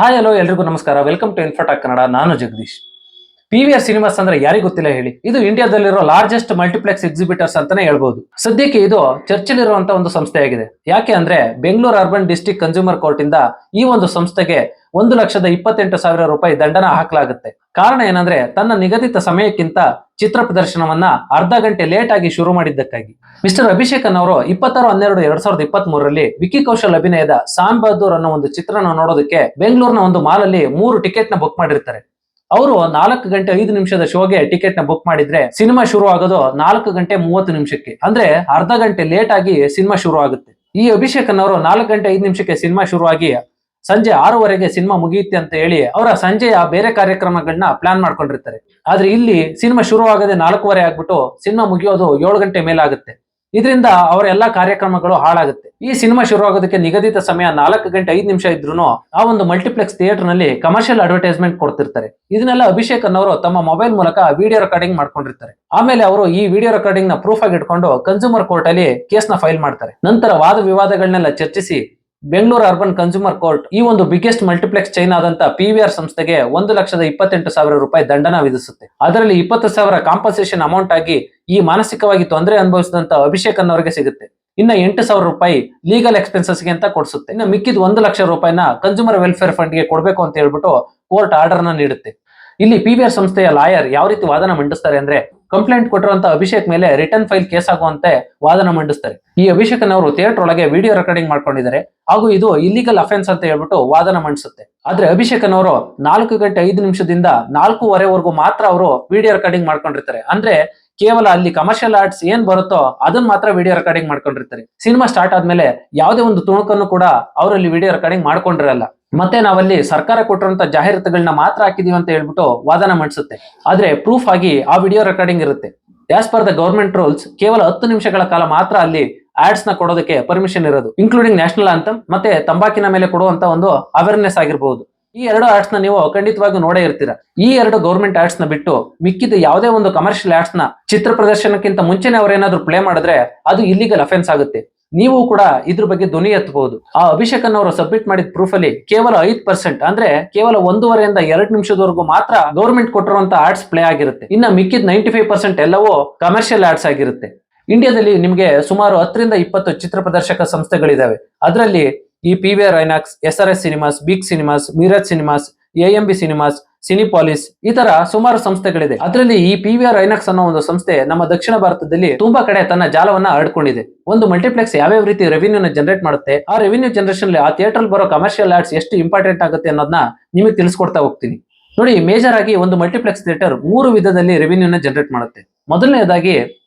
Hi hello ಎಲ್ರಿಗೂ ನಮಸ್ಕಾರ. Welcome to Infotalk Kannada. ನಾನು ಜಗದೀಶ್. PVR ಸಿನಿಮಾಸ್ ಅಂದ್ರೆ ಯಾರಿಗೂ ಗೊತ್ತಿಲ್ಲ ಹೇಳಿ. ಇದು ಇಂಡಿಯಾದಲ್ಲಿರೋ ಲಾರ್ಜೆಸ್ಟ್ ಮಲ್ಟಿಪ್ಲೆಕ್ಸ್ ಎಕ್ಸಿಬಿಟರ್ಸ್ ಅಂತಾನೆ ಹೇಳ್ಬೋದು. ಸದ್ಯಕ್ಕೆ ಇದು ಚರ್ಚೆಲಿರುವಂತ ಒಂದು ಸಂಸ್ಥೆಯಾಗಿದೆ. ಯಾಕೆ ಅಂದ್ರೆ Bengaluru urban district consumer court ಇಂದ ಈ ಒಂದು ಸಂಸ್ಥೆಗೆ 1,28,000 ರೂಪಾಯಿ ದಂಡನ ಹಾಕಲಾಗುತ್ತೆ. ಕಾರಣ ಏನಂದ್ರೆ ತನ್ನ ನಿಗದಿತ ಸಮಯಕ್ಕಿಂತ ಚಿತ್ರ ಪ್ರದರ್ಶನವನ್ನ ಅರ್ಧ ಗಂಟೆ ಲೇಟ್ ಆಗಿ ಶುರು ಮಾಡಿದ್ದಕ್ಕಾಗಿ. ಮಿಸ್ಟರ್ ಅಭಿಷೇಕನ್ ಅವರು 26/12/2023 ವಿಕ್ಕಿ ಕೌಶಲ್ ಅಭಿನಯದ ಸಾಮ್ ಬಹದ್ದೂರ್ ಅನ್ನೋ ಒಂದು ಚಿತ್ರನ ನೋಡೋದಕ್ಕೆ ಬೆಂಗಳೂರಿನ ಒಂದು ಮಾಲ್ ಅಲ್ಲಿ 3 ಟಿಕೆಟ್ ನ ಬುಕ್ ಮಾಡಿರ್ತಾರೆ. ಅವರು 4 ಗಂಟೆ 5 ನಿಮಿಷದ ಶೋಗೆ ಟಿಕೆಟ್ ನ ಬುಕ್ ಮಾಡಿದ್ರೆ ಸಿನಿಮಾ ಶುರು ಆಗೋದು 4 ಗಂಟೆ 30 ನಿಮಿಷಕ್ಕೆ. ಅಂದ್ರೆ ಅರ್ಧ ಗಂಟೆ ಲೇಟ್ ಆಗಿ ಸಿನಿಮಾ ಶುರು ಆಗುತ್ತೆ. ಈ ಅಭಿಷೇಕನ್ ಅವರು 4 ಗಂಟೆ 5 ನಿಮಿಷಕ್ಕೆ ಸಿನಿಮಾ ಶುರುವಾಗಿ ಸಂಜೆ 6:15 ಸಿನಿಮಾ ಮುಗಿಯುತ್ತೆ ಅಂತ ಹೇಳಿ ಅವರ ಸಂಜೆಯ ಬೇರೆ ಕಾರ್ಯಕ್ರಮಗಳನ್ನ ಪ್ಲಾನ್ ಮಾಡ್ಕೊಂಡಿರ್ತಾರೆ. ಆದ್ರೆ ಇಲ್ಲಿ ಸಿನಿಮಾ ಶುರು ಆಗದೆ 4:15 ಆಗ್ಬಿಟ್ಟು ಸಿನಿಮಾ ಮುಗಿಯೋದು 7 ಗಂಟೆ ಮೇಲಾಗುತ್ತೆ. ಇದರಿಂದ ಅವರ ಎಲ್ಲಾ ಕಾರ್ಯಕ್ರಮಗಳು ಹಾಳಾಗುತ್ತೆ. ಈ ಸಿನಿಮಾ ಶುರು ಆಗೋದಕ್ಕೆ ನಿಗದಿತ ಸಮಯ 4 ಗಂಟೆ 5 ನಿಮಿಷ ಇದ್ರೂ ಆ ಒಂದು ಮಲ್ಟಿಪ್ಲೆಕ್ಸ್ ಥಿಯೇಟರ್ ನಲ್ಲಿ ಕಮರ್ಷಿಯಲ್ ಅಡ್ವರ್ಟೈಸ್ಮೆಂಟ್ ಕೊಡ್ತಿರ್ತಾರೆ. ಇದನ್ನೆಲ್ಲ ಅಭಿಷೇಕನ್ ಅವರು ತಮ್ಮ ಮೊಬೈಲ್ ಮೂಲಕ ವಿಡಿಯೋ ರೆಕಾರ್ಡಿಂಗ್ ಮಾಡ್ಕೊಂಡಿರ್ತಾರೆ. ಆಮೇಲೆ ಅವರು ಈ ವಿಡಿಯೋ ರೆಕಾರ್ಡಿಂಗ್ ನ ಪ್ರೂಫ್ ಆಗಿ ಇಟ್ಕೊಂಡು ಕನ್ಸ್ಯೂಮರ್ ಕೋರ್ಟ್ ಅಲ್ಲಿ ಕೇಸ್ ನ ಫೈಲ್ ಮಾಡ್ತಾರೆ. ನಂತರ ವಾದ ವಿವಾದಗಳನ್ನೆಲ್ಲ ಚರ್ಚಿಸಿ ಬೆಂಗಳೂರು ಅರ್ಬನ್ ಕನ್ಸ್ಯೂಮರ್ ಕೋರ್ಟ್ ಈ ಒಂದು ಬಿಗ್ಗೆಸ್ಟ್ ಮಲ್ಟಿಪ್ಲೆಕ್ಸ್ ಚೈನ್ ಆದಂತ PVR ಸಂಸ್ಥೆಗೆ 1,28,000 ರೂಪಾಯಿ ದಂಡನ ವಿಧಿಸುತ್ತೆ. ಅದರಲ್ಲಿ 20,000 ಕಾಂಪನ್ಸೇಷನ್ ಅಮೌಂಟ್ ಆಗಿ ಈ ಮಾನಸಿಕವಾಗಿ ತೊಂದರೆ ಅನುಭವಿಸಿದಂತ ಅಭಿಷೇಕನ್ ಅವರಿಗೆ ಸಿಗುತ್ತೆ. ಇನ್ನ 8,000 ರೂಪಾಯಿ ಲೀಗಲ್ ಎಕ್ಸ್ಪೆನ್ಸಸ್ ಗೆ ಅಂತ ಕೊಡಿಸುತ್ತೆ. ಇನ್ನು ಮಿಕ್ಕಿದ 1 ಲಕ್ಷ ರೂಪಾಯಿನ ಕನ್ಸ್ಯೂಮರ್ ವೆಲ್ಫೇರ್ ಫಂಡ್ ಗೆ ಕೊಡಬೇಕು ಅಂತ ಹೇಳ್ಬಿಟ್ಟು ಕೋರ್ಟ್ ಆರ್ಡರ್ ನ ನೀಡುತ್ತೆ. ಇಲ್ಲಿ PVR ಸಂಸ್ಥೆಯ ಲಾಯರ್ ಯಾವ ರೀತಿ ವಾದನ ಮಂಡಿಸ್ತಾರೆ ಅಂದ್ರೆ, ಕಂಪ್ಲೇಂಟ್ ಕೊಟ್ಟಿರುವಂತ ಅಭಿಷೇಕ್ ಮೇಲೆ ರಿಟರ್ನ್ ಫೈಲ್ ಕೇಸ್ ಆಗುವಂತೆ ವಾದನ ಮಂಡಿಸ್ತಾರೆ. ಈ ಅಭಿಷೇಕನ್ ಅವರು ಥಿಯೇಟರ್ ಒಳಗೆ ವಿಡಿಯೋ ರೆಕಾರ್ಡಿಂಗ್ ಮಾಡ್ಕೊಂಡಿದ್ದಾರೆ ಹಾಗೂ ಇದು ಇಲ್ಲಿಗಲ್ ಅಫೆನ್ಸ್ ಅಂತ ಹೇಳ್ಬಿಟ್ಟು ವಾದನ ಮಂಡಿಸುತ್ತೆ. ಆದ್ರೆ ಅಭಿಷೇಕನ್ ಅವರು 4 ಗಂಟೆ 5 ನಿಮಿಷದಿಂದ 4:15 ಮಾತ್ರ ಅವರು ವಿಡಿಯೋ ರೆಕಾರ್ಡಿಂಗ್ ಮಾಡ್ಕೊಂಡಿರ್ತಾರೆ. ಅಂದ್ರೆ ಕೇವಲ ಅಲ್ಲಿ ಕಮರ್ಷಿಯಲ್ ಆರ್ಟ್ಸ್ ಏನ್ ಬರುತ್ತೋ ಅದನ್ನ ಮಾತ್ರ ವಿಡಿಯೋ ರೆಕಾರ್ಡಿಂಗ್ ಮಾಡ್ಕೊಂಡಿರ್ತಾರೆ. ಸಿನಿಮಾ ಸ್ಟಾರ್ಟ್ ಆದ್ಮೇಲೆ ಯಾವುದೇ ಒಂದು ತುಣುಕನ್ನು ಕೂಡ ಅವರಲ್ಲಿ ವಿಡಿಯೋ ರೆಕಾರ್ಡಿಂಗ್ ಮಾಡ್ಕೊಂಡಿರಲ್ಲ. ಮತ್ತೆ ನಾವಲ್ಲಿ ಸರ್ಕಾರ ಕೊಟ್ಟಿರುವಂತ ಜಾಹೀರಾತುಗಳನ್ನ ಮಾತ್ರ ಹಾಕಿದೀವಿ ಅಂತ ಹೇಳ್ಬಿಟ್ಟು ವಾದನ ಮಂಡಿಸುತ್ತೆ. ಆದ್ರೆ ಪ್ರೂಫ್ ಆಗಿ ಆ ವಿಡಿಯೋ ರೆಕಾರ್ಡಿಂಗ್ ಇರುತ್ತೆ. As per the government rules ಕೇವಲ 10 ನಿಮಿಷಗಳ ಕಾಲ ಮಾತ್ರ ಅಲ್ಲಿ ಆಡ್ಸ್ ನ ಕೊಡೋದಕ್ಕೆ ಪರ್ಮಿಷನ್ ಇರೋದು, ಇನ್ಕ್ಲೂಡಿಂಗ್ ನ್ಯಾಷನಲ್ ಆಂಥಮ್ ಮತ್ತೆ ತಂಬಾಕಿನ ಮೇಲೆ ಕೊಡುವಂತ ಒಂದು ಅವೇರ್ನೆಸ್ ಆಗಿರಬಹುದು. ಈ 2 ಆಡ್ಸ್ ನ ನೀವು ಖಂಡಿತವಾಗಿ ನೋಡೇ ಇರ್ತೀರಾ. ಈ 2 ಗವರ್ಮೆಂಟ್ ಆಡ್ಸ್ ನ ಬಿಟ್ಟು ಮಿಕ್ಕಿದ ಯಾವುದೇ ಒಂದು ಕಮರ್ಷಿಯಲ್ ಆಡ್ಸ್ ನ ಚಿತ್ರ ಪ್ರದರ್ಶನಕ್ಕಿಂತ ಮುಂಚೆನೆ ಅವರೇನಾದ್ರೂ ಪ್ಲೇ ಮಾಡಿದ್ರೆ ಅದು ಇಲ್ಲಿಗಲ್ ಅಫೆನ್ಸ್ ಆಗುತ್ತೆ. ನೀವು ಕೂಡ ಇದ್ರ ಬಗ್ಗೆ ಧ್ವನಿ ಎತ್ತಬಹುದು. ಆ ಅಭಿಷೇಕನ್ ಅವರು ಸಬ್ಮಿಟ್ ಮಾಡಿದ ಪ್ರೂಫ್ ಅಲ್ಲಿ ಕೇವಲ 5% ಅಂದ್ರೆ ಕೇವಲ 1.5 ಇಂದ 2 ನಿಮಿಷದವರೆಗೂ ಮಾತ್ರ ಗವರ್ಮೆಂಟ್ ಕೊಟ್ಟಿರುವಂತ ಆಡ್ಸ್ ಪ್ಲೇ ಆಗಿರುತ್ತೆ. ಇನ್ನ ಮಿಕ್ಕಿದ 95% ಎಲ್ಲವೂ ಕಮರ್ಷಿಯಲ್ ಆಡ್ಸ್ ಆಗಿರುತ್ತೆ. ಇಂಡಿಯಾದಲ್ಲಿ ನಿಮಗೆ ಸುಮಾರು 10 ರಿಂದ 20 ಚಿತ್ರ ಪ್ರದರ್ಶಕ ಸಂಸ್ಥೆಗಳಿದಾವೆ. ಅದರಲ್ಲಿ ಈ PVR INOX, SRS cinemas, big cinemas, Miraj cinemas, AMB cinemas, Cinepolis ಈ ತರ ಸುಮಾರು ಸಂಸ್ಥೆಗಳಿದೆ. ಅದರಲ್ಲಿ ಈ PVR ಐನಾಕ್ಸ್ ಅನ್ನೋ ಒಂದು ಸಂಸ್ಥೆ ನಮ್ಮ ದಕ್ಷಿಣ ಭಾರತದಲ್ಲಿ ತುಂಬಾ ಕಡೆ ತನ್ನ ಜಾಲವನ್ನ ಹರಡ್ಕೊಂಡಿದೆ. ಒಂದು ಮಲ್ಟಿಪ್ಲೆಕ್ಸ್ ಯಾವ್ಯಾವ ರೀತಿ ರೆವಿನ್ಯೂ ನ ಜನರೇಟ್ ಮಾಡುತ್ತೆ, ಆ ರೆವಿನ್ಯೂ ಜನರೇಷನ್ ಆ ಥಿಯೇಟರ್ ಬರೋ ಕಮರ್ಷಿಯಲ್ ಆರ್ಟ್ಸ್ ಎಷ್ಟು ಇಂಪಾರ್ಟೆಂಟ್ ಆಗುತ್ತೆ ಅನ್ನೋದನ್ನ ನಿಮಗೆ ತಿಳಿಸ್ಕೊಡ್ತಾ ಹೋಗ್ತೀನಿ. ನೋಡಿ, ಮೇಜರ್ ಆಗಿ ಒಂದು ಮಲ್ಟಿಪ್ಲೆಕ್ಸ್ ಥಿಯೇಟರ್ 3 ವಿಧದಲ್ಲಿ ರೆವಿನ್ಯೂ ನ ಜನರೇಟ್ ಮಾಡುತ್ತೆ. ಮೊದಲನೇದಾಗಿ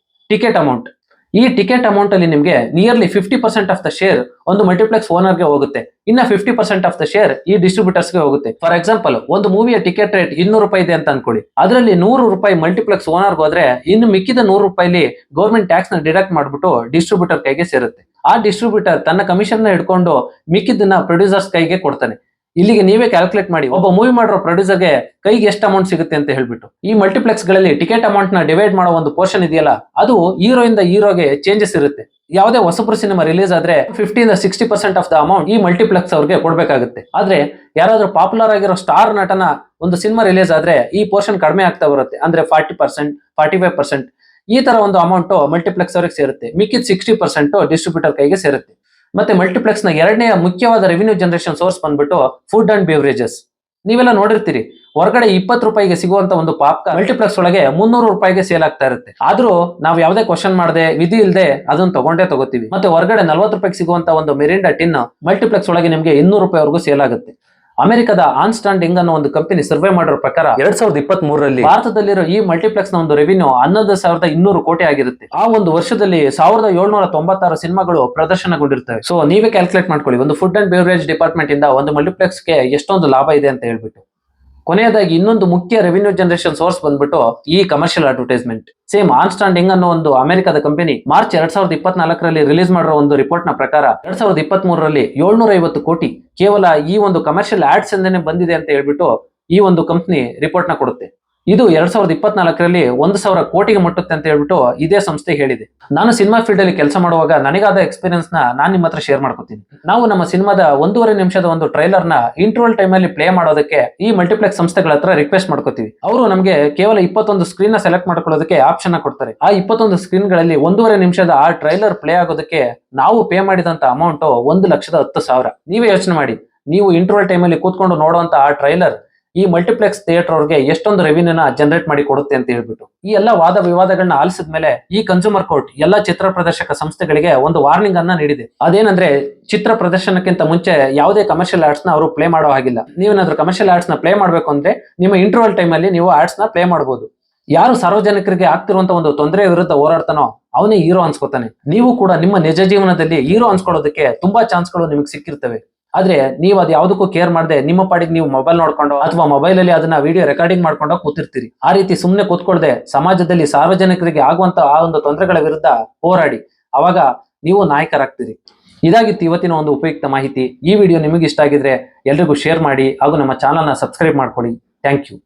ಟಿಕೆಟ್ ಅಮೌಂಟ್. ಈ ಟಿಕೆಟ್ ಅಮೌಂಟ್ ಅಲ್ಲಿ ನಿಮಗೆ ನಿಯರ್ಲಿ 50% ಆಫ್ ದ ಶೇರ್ ಒಂದು ಮಲ್ಟಿಪ್ಲೆಕ್ಸ್ ಓನರ್ ಗೆ ಹೋಗುತ್ತೆ. ಇನ್ನ 50% ಆಫ್ ದ ಶೇರ್ ಈ ಡಿಸ್ಟ್ರಿಬ್ಯೂಟರ್ಸ್ ಗೆ ಹೋಗುತ್ತೆ. ಫಾರ್ ಎಕ್ಸಾಂಪಲ್, ಒಂದು ಮೂವಿಯ ಟಿಕೆಟ್ ರೇಟ್ 200 ರೂಪಾಯಿ ಇದೆ ಅಂತ ಅನ್ಕೊಳ್ಳಿ. ಅದರಲ್ಲಿ 100 ರೂಪಾಯಿ ಮಲ್ಟಿಪ್ಲೆಕ್ಸ್ ಓನರ್ ಹೋದ್ರೆ ಇನ್ನು ಮಿಕ್ಕಿದ 100 ರೂಪಾಯಿಲಿ ಗೌರ್ಮೆಂಟ್ ಟ್ಯಾಕ್ಸ್ ನ ಡಿಡಕ್ಟ್ ಮಾಡ್ಬಿಟ್ಟು ಡಿಸ್ಟ್ರಿಬ್ಯೂಟರ್ ಕೈಗೆ ಸೇರುತ್ತೆ. ಆ ಡಿಸ್ಟ್ರಿಬ್ಯೂಟರ್ ತನ್ನ ಕಮಿಷನ್ ನ ಹಿಡ್ಕೊಂಡು ಮಿಕ್ಕಿದ್ದನ್ನ ಪ್ರೊಡ್ಯೂಸರ್ಸ್ ಕೈಗೆ ಕೊಡ್ತಾನೆ. ಇಲ್ಲಿಗೆ ನೀವೇ ಕ್ಯಾಲ್ಕುಲೇಟ್ ಮಾಡಿ ಒಬ್ಬ ಮೂವಿ ಮಾಡಿರೋ ಪ್ರೊಡ್ಯೂಸರ್ಗೆ ಕೈಗೆ ಎಷ್ಟು ಅಮೌಂಟ್ ಸಿಗುತ್ತೆ ಅಂತ ಹೇಳ್ಬಿಟ್ಟು. ಈ ಮಲ್ಟಿಪ್ಲೆಕ್ಸ್ ಗಳಲ್ಲಿ ಟಿಕೆಟ್ ಅಮೌಂಟ್ ನ ಡಿವೈಡ್ ಮಾಡೋ ಒಂದು ಪೋರ್ಷನ್ ಇದೆಯಲ್ಲ, ಅದು ಹೀರೋ ಇಂದ ಹೀರೋಗೆ ಚೇಂಜಸ್ ಇರುತ್ತೆ. ಯಾವುದೇ ಹೊಸಬ್ರು ಸಿನಿಮಾ ರಿಲೀಸ್ ಆದ್ರೆ 50 ಇಂದ 60% ಆಫ್ ದ ಅಮೌಂಟ್ ಈ ಮಲ್ಟಿಪ್ಲೆಕ್ಸ್ ಅವ್ರಿಗೆ ಕೊಡ್ಬೇಕಾಗುತ್ತೆ. ಆದ್ರೆ ಯಾರಾದ್ರೂ ಪಾಪ್ಯುಲರ್ ಆಗಿರೋ ಸ್ಟಾರ್ ನಟನ ಒಂದು ಸಿನಿಮಾ ರಿಲೀಸ್ ಆದ್ರೆ ಈ ಪೋರ್ಷನ್ ಕಡಿಮೆ ಆಗ್ತಾ ಬರುತ್ತೆ. ಅಂದ್ರೆ 40%, 45% ಈ ತರ ಒಂದು ಅಮೌಂಟ್ ಮಲ್ಟಿಪ್ಲೆಕ್ಸ್ ಅವ್ರಿಗೆ ಸೇರುತ್ತೆ. ಮಿಕ್ಕಿದ 60% ಡಿಸ್ಟ್ರಿಬ್ಯೂಟರ್ ಕೈಗೆ ಸೇರುತ್ತೆ. ಮತ್ತೆ ಮಲ್ಟಿಪ್ಲೆಕ್ಸ್ ನ ಎರಡನೇ ಮುಖ್ಯವಾದ ರೆವಿನ್ಯೂ ಜನರೇಷನ್ ಸೋರ್ಸ್ ಬಂದ್ಬಿಟ್ಟು ಫುಡ್ ಅಂಡ್ ಬೇವರೇಜಸ್. ನೀವೆಲ್ಲ ನೋಡಿರ್ತೀರಿ, ಹೊರಗಡೆ 20 ರೂಪಾಯಿಗೆ ಸಿಗುವಂತ ಒಂದು ಪಾಪ್ಕಾರ್ನ್ ಮಲ್ಟಿಪ್ಲೆಕ್ಸ್ ಒಳಗೆ 300 ರೂಪಾಯಿಗೆ ಸೇಲ್ ಆಗ್ತಾ ಇರುತ್ತೆ. ಆದ್ರೂ ನಾವು ಯಾವುದೇ ಕ್ವಶನ್ ಮಾಡದೆ, ವಿಧಿ ಇಲ್ಲದೆ ಅದನ್ನ ತಗೋತೀವಿ. ಮತ್ತೆ ಹೊರಗಡೆ 40 ರೂಪಾಯಿಗೆ ಸಿಗುವಂತ ಒಂದು ಮಿರಿಂಡಾ ಟಿನ್ ಮಲ್ಟಿಪ್ಲೆಕ್ಸ್ ಒಳಗೆ ನಿಮಗೆ 200 ರೂಪಾಯಿವರೆಗೂ ಸೇಲ್ ಆಗುತ್ತೆ. ಅಮೆರಿಕದ ಆನ್ಸ್ಟಾಂಡಿಂಗ್ ಅನ್ನೋ ಒಂದು ಕಂಪನಿ ಸರ್ವೆ ಮಾಡಿರೋ ಪ್ರಕಾರ 2023 ಭಾರತದಲ್ಲಿರೋ ಈ ಮಲ್ಟಿಪ್ಲೆಕ್ಸ್ ನ ಒಂದು ರೆವಿನ್ಯೂ 11,200 ಕೋಟಿ ಆಗಿರುತ್ತೆ. ಆ ಒಂದು ವರ್ಷದಲ್ಲಿ 1,796 ಸಿನಿಮಾಗಳು ಪ್ರದರ್ಶನಗೊಂಡಿರ್ತವೆ. ಸೊ ನೀವೇ ಕ್ಯಾಲ್ಕುಲೇಟ್ ಮಾಡ್ಕೊಳ್ಳಿ, ಒಂದು ಫುಡ್ ಅಂಡ್ ಬೇವರೇಜ್ ಡಿಪಾರ್ಟ್ಮೆಂಟ್ ಇಂದ ಒಂದು ಮಲ್ಟಿಪ್ಲೆಕ್ಸ್ ಗೆ ಎಷ್ಟೊಂದು ಲಾಭ ಇದೆ ಅಂತ ಹೇಳ್ಬಿಟ್ಟು. ಕೊನೆಯದಾಗಿ ಇನ್ನೊಂದು ಮುಖ್ಯ ರೆವಿನ್ಯೂ ಜನರೇಷನ್ ಸೋರ್ಸ್ ಬಂದ್ಬಿಟ್ಟು ಈ ಕಮರ್ಷಿಯಲ್ ಅಡ್ವರ್ಟೈಸ್ಮೆಂಟ್. ಸೇಮ್ ಆನ್ಸ್ಟಾಂಡಿಂಗ್ ಅನ್ನೋ ಒಂದು ಅಮೆರಿಕದ ಕಂಪನಿ ಮಾರ್ಚ್ 2024 ರಿಲೀಸ್ ಮಾಡಿರೋ ಒಂದು ರಿಪೋರ್ಟ್ ನ ಪ್ರಕಾರ 2023 750 ಕೋಟಿ ಕೇವಲ ಈ ಒಂದು ಕಮರ್ಷಿಯಲ್ ಆಡ್ಸ್ ಇಂದನೇ ಬಂದಿದೆ ಅಂತ ಹೇಳ್ಬಿಟ್ಟು ಈ ಒಂದು ಕಂಪನಿ ರಿಪೋರ್ಟ್ ನ ಕೊಡುತ್ತೆ. ಇದು 2024ರಲ್ಲಿ 1,000 ಕೋಟಿಗೆ ಮುಟ್ಟುತ್ತೆ ಅಂತ ಹೇಳ್ಬಿಟ್ಟು ಇದೇ ಸಂಸ್ಥೆ ಹೇಳಿದೆ. ನಾನು ಸಿನಿಮಾ ಫೀಲ್ಡ್ ಅಲ್ಲಿ ಕೆಲಸ ಮಾಡುವಾಗ ನನಗಾದ ಎಕ್ಸ್ಪೀರಿಯನ್ಸ್ ನಾನು ನಿಮ್ಮ ಹತ್ರ ಶೇರ್ ಮಾಡ್ಕೊತೀನಿ. ನಾವು ನಮ್ಮ ಸಿನಿಮಾದ 1.5 ನಿಮಿಷದ ಒಂದು ಟ್ರೈಲರ್ ನ ಇಂಟರ್ವಲ್ ಟೈಮ್ ಅಲ್ಲಿ ಪ್ಲೇ ಮಾಡೋದಕ್ಕೆ ಈ ಮಲ್ಟಿಪ್ಲೆಕ್ಸ್ ಸಂಸ್ಥೆಗಳ ಹತ್ರ ರಿಕ್ವೆಸ್ಟ್ ಮಾಡ್ಕೋತೀವಿ. ಅವರು ನಮಗೆ ಕೇವಲ 21 ಸ್ಕ್ರೀನ್ ನ ಸೆಲೆಕ್ಟ್ ಮಾಡ್ಕೊಳ್ಳೋದಕ್ಕೆ ಆಪ್ಷನ್ ಕೊಡ್ತಾರೆ. ಆ 21 ಸ್ಕ್ರೀನ್ ಗಳಲ್ಲಿ 1.5 ನಿಮಿಷದ ಆ ಟ್ರೈಲರ್ ಪ್ಲೇ ಆಗೋದಕ್ಕೆ ನಾವು ಪೇ ಮಾಡಿದಂತ ಅಮೌಂಟ್ 1,10,000. ನೀವೇ ಯೋಚನೆ ಮಾಡಿ, ನೀವು ಇಂಟರ್ವಲ್ ಟೈಮ್ ಅಲ್ಲಿ ಕೂತ್ಕೊಂಡು ನೋಡುವಂತ ಆ ಟ್ರೈಲರ್ ಈ ಮಲ್ಟಿಪ್ಲೆಕ್ಸ್ ಥಿಯೇಟರ್ ಅವ್ರಿಗೆ ಎಷ್ಟೊಂದು ರೆವಿನ್ಯೂನ ಜನರೇಟ್ ಮಾಡಿ ಕೊಡುತ್ತೆ ಅಂತ ಹೇಳ್ಬಿಟ್ಟು. ಈ ಎಲ್ಲ ವಾದ ವಿವಾದಗಳನ್ನ ಆಲಿಸಿದ ಮೇಲೆ ಈ ಕನ್ಸ್ಯೂಮರ್ ಕೋರ್ಟ್ ಎಲ್ಲ ಚಿತ್ರ ಪ್ರದರ್ಶಕ ಸಂಸ್ಥೆಗಳಿಗೆ ಒಂದು ವಾರ್ನಿಂಗ್ ಅನ್ನ ನೀಡಿದೆ. ಅದೇನಂದ್ರೆ, ಚಿತ್ರ ಪ್ರದರ್ಶನಕ್ಕಿಂತ ಮುಂಚೆ ಯಾವುದೇ ಕಮರ್ಷಿಯಲ್ ಆಡ್ಸ್ ನ ಅವರು ಪ್ಲೇ ಮಾಡೋ ಹಾಗಿಲ್ಲ. ನೀವೇನಾದ್ರೂ ಕಮರ್ಷಿಯಲ್ ಆಡ್ಸ್ ನ ಪ್ಲೇ ಮಾಡಬೇಕು ಅಂದ್ರೆ ನಿಮ್ಮ ಇಂಟರ್ವಲ್ ಟೈಮ್ ಅಲ್ಲಿ ನೀವು ಆಡ್ಸ್ ನ ಪ್ಲೇ ಮಾಡಬಹುದು. ಯಾರು ಸಾರ್ವಜನಿಕರಿಗೆ ಆಗ್ತಿರುವಂತ ಒಂದು ತೊಂದರೆ ವಿರುದ್ಧ ಹೋರಾಡ್ತಾನೋ ಅವನೇ ಹೀರೋ ಅನ್ಸ್ಕೊತಾನೆ. ನೀವು ಕೂಡ ನಿಮ್ಮ ನಿಜ ಜೀವನದಲ್ಲಿ ಹೀರೋ ಅನ್ಸ್ಕೊಳ್ಳೋದಕ್ಕೆ ತುಂಬಾ ಚಾನ್ಸ್ಗಳು ನಿಮಗೆ ಸಿಕ್ಕಿರ್ತವೆ. ಆದ್ರೆ ನೀವು ಅದು ಯಾವುದಕ್ಕೂ ಕೇರ್ ಮಾಡದೆ ನಿಮ್ಮ ಪಾಡಿಗೆ ನೀವು ಮೊಬೈಲ್ ನೋಡ್ಕೊಂಡು ಅಥವಾ ಮೊಬೈಲ್ ಅಲ್ಲಿ ಅದನ್ನ ವಿಡಿಯೋ ರೆಕಾರ್ಡಿಂಗ್ ಮಾಡ್ಕೊಂಡು ಕೂತಿರ್ತೀರಿ. ಆ ರೀತಿ ಸುಮ್ಮನೆ ಕೂತ್ಕೊಳ್ದೆ ಸಮಾಜದಲ್ಲಿ ಸಾರ್ವಜನಿಕರಿಗೆ ಆಗುವಂತ ಆ ಒಂದು ತೊಂದರೆಗಳ ವಿರುದ್ಧ ಹೋರಾಡಿ. ಅವಾಗ ನೀವು ನಾಯಕರಾಗ್ತೀರಿ. ಇದಾಗಿತ್ತು ಇವತ್ತಿನ ಒಂದು ಉಪಯುಕ್ತ ಮಾಹಿತಿ. ಈ ವಿಡಿಯೋ ನಿಮಗೆ ಇಷ್ಟ ಆಗಿದ್ರೆ ಎಲ್ರಿಗೂ ಶೇರ್ ಮಾಡಿ ಹಾಗೂ ನಮ್ಮ ಚಾನಲ್ನ ಸಬ್ಸ್ಕ್ರೈಬ್ ಮಾಡ್ಕೊಳ್ಳಿ. Thank you.